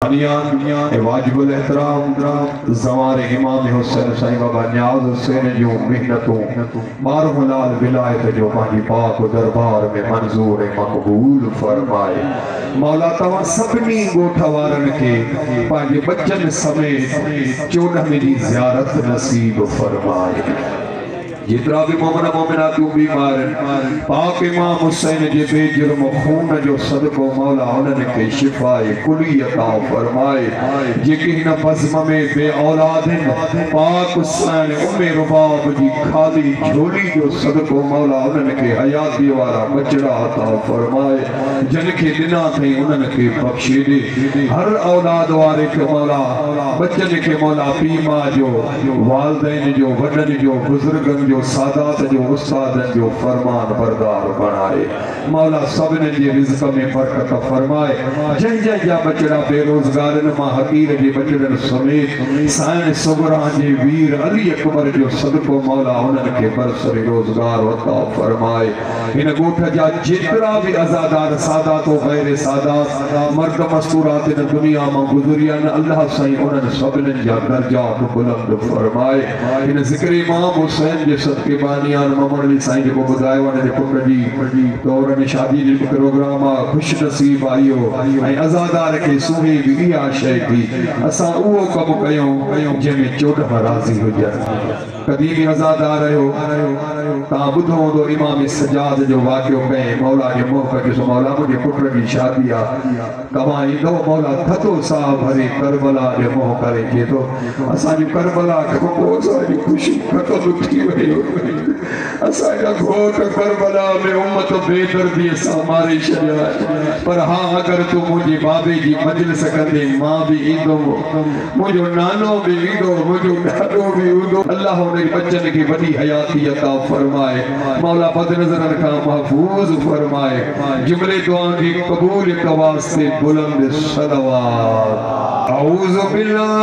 दुनिया वाजिबुल एहतराम ज़वार इमाम हुसैन साईं बाबा नियाज़ हुसैन जो मेहनतों बारहलाल विलायत जो पांजी पाक दरबार में मंजूर मकबूल फरमाए। मौला तवा सबनी गोठ वारन के पांजे बच्चन समेत 14 जी ज़ियारत नसीब फरमाए। जितना भी मोमिना मोमिना तू बीमार पाक इमाम हुसैन जे बेजुर्म खून जो सदको मौला उन्हनि के शिफाए कुली अता फरमाए। जेके हिन बज़्म में बे औलाद पाक हुसैन उम्मे रुबाब जी खाली झोली जो सदको मौला उन्हनि के हयाती वाला बचड़ा अता फरमाए। जिन के दिना थे उन्हनि के बख्शे दे। हर औलाद वारे के मौला बच्चन के मौला पी मां जो वालदैन जो वडन जो बुजुर्गन जो सादात जो उस्तादन जो फरमान बरदार बनाए। मौला सबने जे रिज़्क़ में बरकत फरमाए। जन जन जा बचड़ा बेरोजगारन मां हकीर जे बचड़न समेत साइन सुगरा जे वीर अली अकबर जो सदको मौला उन्हनि के बरसर रोजगार अता फरमाए। इन गोठ जा जेतरा भी अज़ादार सादात व गैर सादात मर्द मस्तूरात इन दुनिया में गुज़रियन अल्लाह साईं उन्हनि सभिनी जा दर्जात बुलंद फरमाए। इन ज़िक्र इमाम हुसैन जे सदके बानियान मोहम्मद अली साईं जो बुधायो वने जे पुट जी तौर में शादी जो प्रोग्राम खुश नसीब आयो ऐं अज़ादार के सुहे भी इहा शइ थी असां उहो कम कयूं जंहिंमें 14 राज़ी हुजनि। कदी भी अज़ादार रहियो तव्हां ॿुधो हूंदो इमाम सजाद जो वाक़ियो कहीं मौला जे मुंह कढियोसि मौला मुंहिंजे पुट जी शादी आहे तव्हां ईंदो मौला थधो साह भरे करबला जे मुंह करे चए थो असांजी करबला खां पोइ असांजी ख़ुशी ख़तम थी वई। असांजा घोट करबला में उम्मत बेदर्दीअ सां मारे छॾिया पर हाँ अगर तू मुझे बाबे जी मजलिस कंदे मां भी ईंदुमि मुझो नानो भी ईंदो मुझो ॾाॾो भी ईंदो। अल्लाह उन बच्चन की बड़ी हयाती अता फरमाए। मौला बदनज़रन का महफूज फरमाए। जुमले दुआओं की कबूल के वास्ते बुलंद सलवात। औज़ु बिल्लाह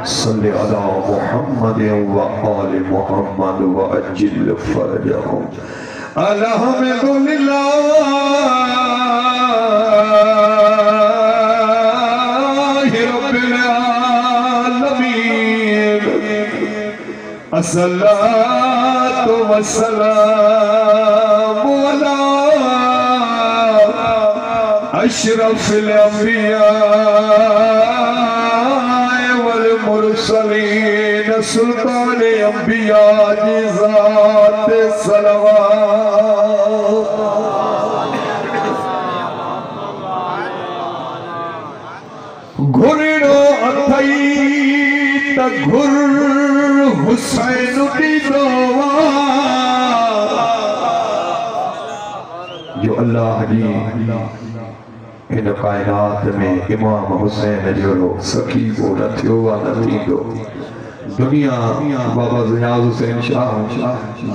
सल्ले अला मुहम्मद व आले मुहम्मद व अज्जिल फरजहुम। अल्हम्दुलिल्लाह रब्बिल आलमीन। अस्सलातु वस्सलामु अला अशरफिल अंबिया मुरसलीन सुल्तान अंबिया की ज़ात सलवात। घुरड़ो अथई त घुर हुसैन दी दोवा जो अल्लाह दी इन कायनात में इमाम हुसैन जो सखी को न थियो न थींदो। दुनिया बाबा नियाज़ हुसैन शाह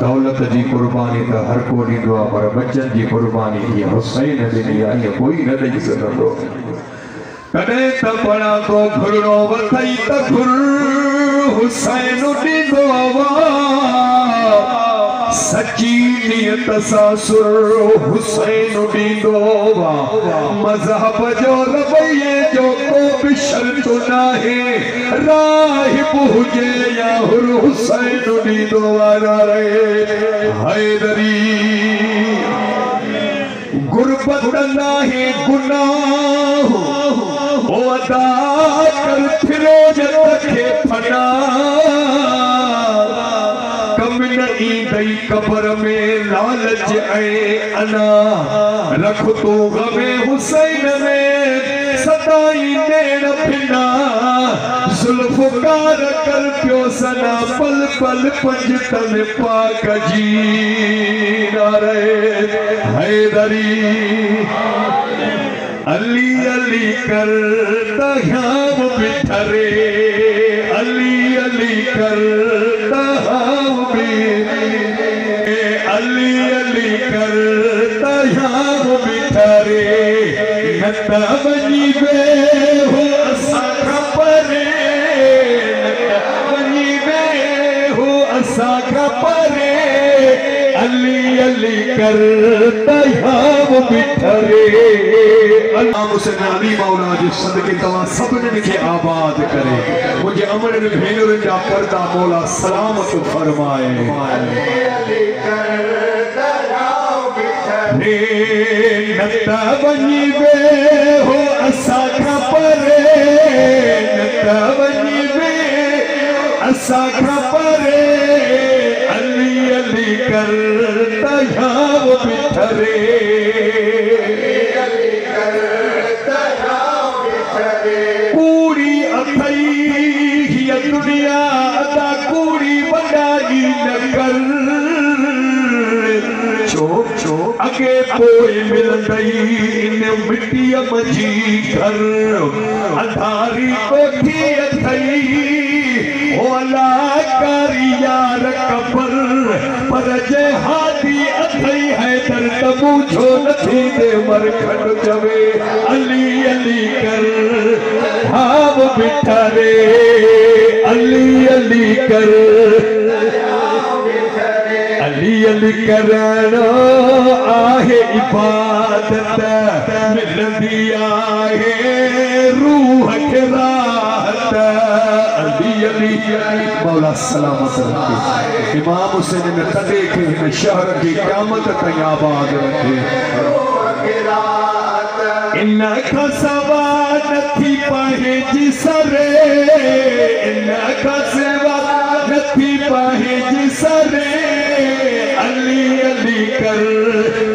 दौलत जी कुर्बानी तो हर को ॾींदो आहे पर बच्चन जी कुर्बानी ये हुसैन ॾिनी आहे ईअं कोई न ॾेई सघंदो। कॾहिं त बड़ा को घुरड़ो वथई त घुर हुसैन ॾींदो सच्ची नियत सां सुर हुसैन ॾींदो मज़हब जो रवैये जो को भी शर्त नाहे राहिब हुजे या हुर हुसैन ॾींदो रहे। हैदरी गुरबत नाहे गुनाह ओ अदा कर फिरोज रखे फना दई कबर में लालच ऐ अना रख तो गमे हुसैन में सदाई नेण फिना जुल्फकार कर पियो सना पल पल पंजतन पाक जी नारे हैदरी। करता हम बिठरे अली अली करता हम अली अली करता हम बिठरे नता बनी वे हो असा खपरे नता बनी वे हो असा खपरे अली अली करता हम बिठरे अल्लाह हुसैन अली मौला जो सदके तवा सबने के आबाद करे मुझे अमर भेनर जा पर्दा मौला सलामत फरमाए अली करता हम बिठरे नता बनी वे हो असा खपरे नता बनी वे असा खपरे अली अली करता हम बिठरे कूड़ी अथई हिय दुनिया अदा कूड़ी बनाई न कर चोप चोप अगे पोए मिल गई इन मिट्टी मजी घर अंधारी कोठी अथई ओ अल्लाह कारी यार कबर पर जे हादी अथई है दर तबू जो नथी दे मरखंड जवे अली अली कर हम बिठरे अली अली कर अली अली करणो आहे इबादत मिलंदी आहे रूह खे राहत अली अली मौला सलामत रखे इमाम हुसैन ने तदे के हिन शहर की क़यामत ताईं आबाद रखे इन खां सवा नथी पहेजी सरे इन खां सवा नथी पहेजी सरे अली अली कर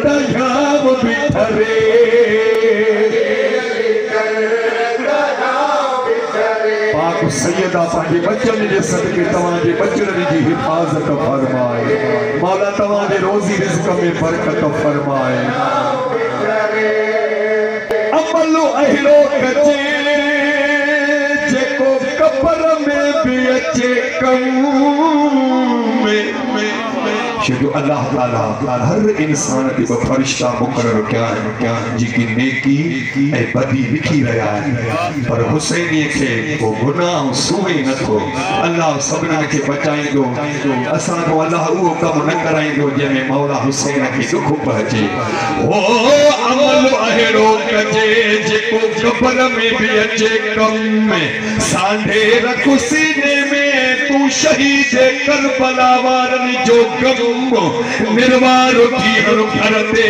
तयाब बिठरे पाक सैयदा पांजे बच्चन जे सदके तवां जे बच्चन जी हिफाजत फरमाए मौला तवां जे रोज़ी रिज़्क़ में बरकत फरमाए अमल अहिड़ो कजे जेको कबर में भी अचे कम शुरू अल्लाह ताला हर इंसान के फरिश्ता मुकर्रर क्या जिकी नेकी ए बदी लिखी रहा है पर हुसैनी के वो गुनाह सुवे न थो अल्लाह सबना के बचाइंदो असा को अल्लाह वो कम न कराइंदो जने मौला हुसैन के दुख पहुंचे ओ अमल अहिड़ो कजे जेको कबर में भी अचे कम में सांढे रख सीने में तू शहीद करबला वारन जो गम निर्वार थी हर भरते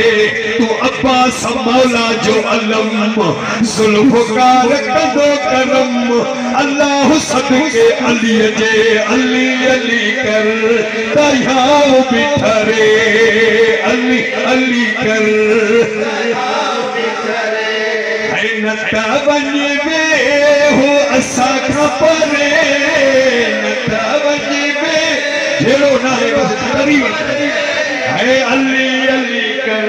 तू अब्बास मौला जो अलम जुल्फकार कदो करम अल्लाह सदके अली जे अली अली कर दयाओ बिठरे अली अली कर नता बनी वे हो असा खपरे नता बनी वे झेलो ना बस करीब है अली अली कर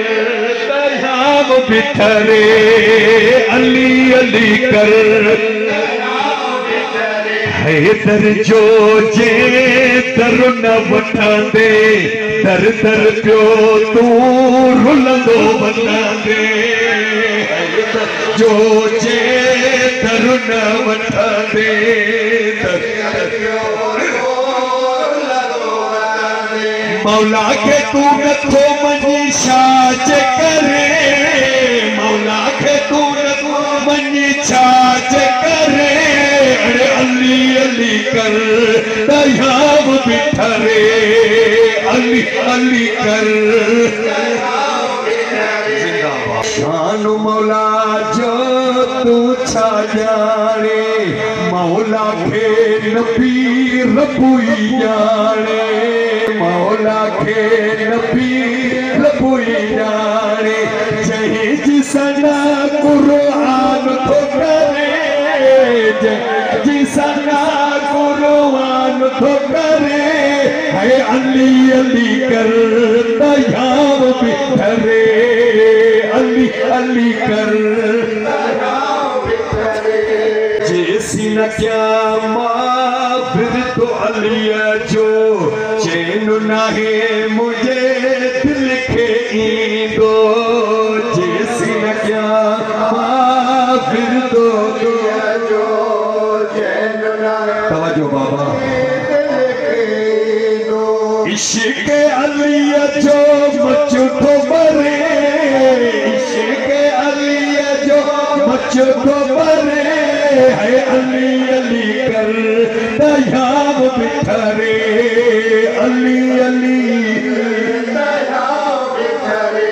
तयाब बिठरे अली अली कर है दर जो जे दर न वठांदे दर दर पियो तू रुलंदो वठांदे जो जे दर न वठांदे दर मौला के तू नथो मनी छाज करे मौला के तू नथो मनी छाज करे अरे अली अली कर दयाब बिठरे अली अली कर शान मौला जो तू छा जाने मौला के नबी रबुई जाने मौला के नबी रबुई जाने जही जिसना कुरान तो करे जिसना कुरान तो करे है अली अली कर दयाब बिठरे अली अली कर न क्या फिर तो अलिया जो चैन नाहे मुझे दिल के ईंदो जैसी न क्या फिर तो जो चैन नाहे तवज्जो बाबा इश्क अलिया जो मचो तो बरे इश्क अलिया जो मचो तो बरे है अली अली कर दयाब बिठरे अली अली दयाब बिठरे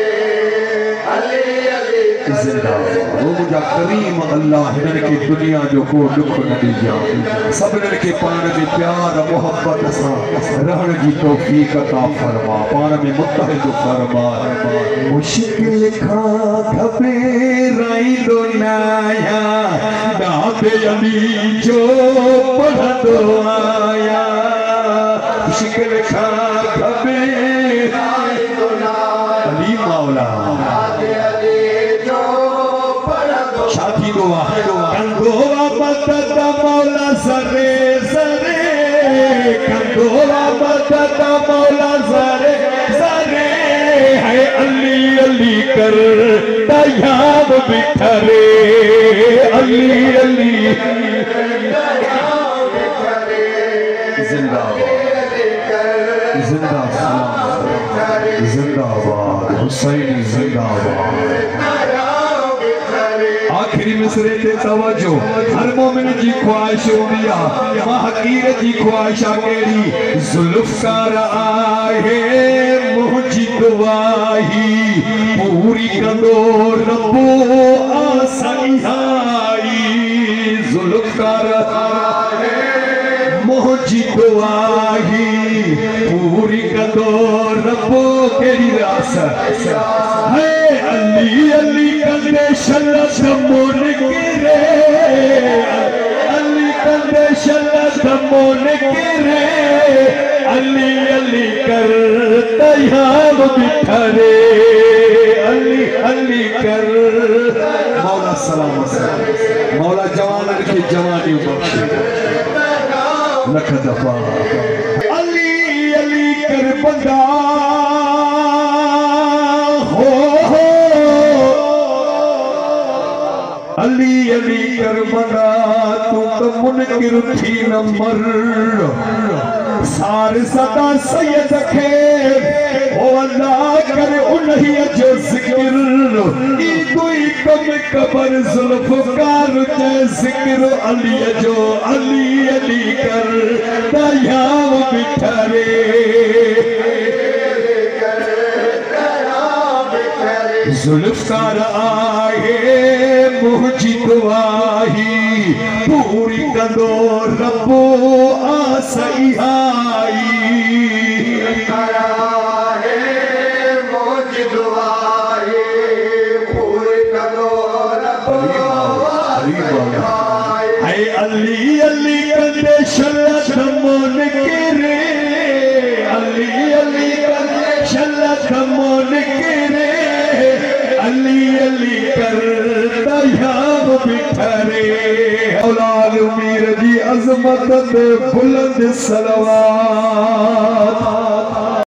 अली अली जिंदा वो मुझा करीम अल्लाह हिनन की दुनिया जो को दुख न दिया सबन के पान में प्यार मोहब्बत सा रहन की तौफीक अता फरमा पान में मुत्तहिद फरमा मुश्किल खा खबे राई दो नाया दादे अली जो पढ़ दो आया मुश्किल खा खबे राई दो नाया अली मौला शादी दुआ कंगोवा मदद मौला सरे सरे कंगोवा मदद मौला सरे सरे है अली अली कर दयाब बिठरे अली अली दयाब बिठरे जिंदाबाद जिंदाबाद जिंदाबाद हुसैनी जिंदाबाद आखिरी मिसरे ते तवज्जो हर मोमिन जी ख्वाहिश होंदिया मां हकीर जी ख्वाहिश केड़ी जुल्फकार आए मुझी दुआही पूरी कंदो रब्बो आसईहाई जुल्फकार आए मुझी दुआही पूरी कंदो रब्बो केड़ी रास है अली अली कंदे शलत मोन गिरे अली कंदे शलत मोन गिरे अली अली कर दयाब बिठरे अली अली कर मौला सलामत मौला जवान की जवानी बख्शे लख दफा अली अली कर बंदा अली अली कर बंदा तू तो मुनकिर थी न मर सार सदा सैयद खे ओ अल्लाह करे उन्हीं जो जिक्र ई कोई कम कबर जुल्फकार ते जिक्र अली जो अली अली कर दयाब बिठरे जुल्फकार आए मुझी दुआही पूरी कंदो रब्बो आसईहाई कराए मुझी दुआही पूरी कंदो रब्बो आसईहाई है अली अली कंदे शलत मोन गिरे अली अली कंदे शलत मोन गिरे अली अली कर दयाब बिठरे औलाद उमीर जी अजमत ते बुलंद सलवात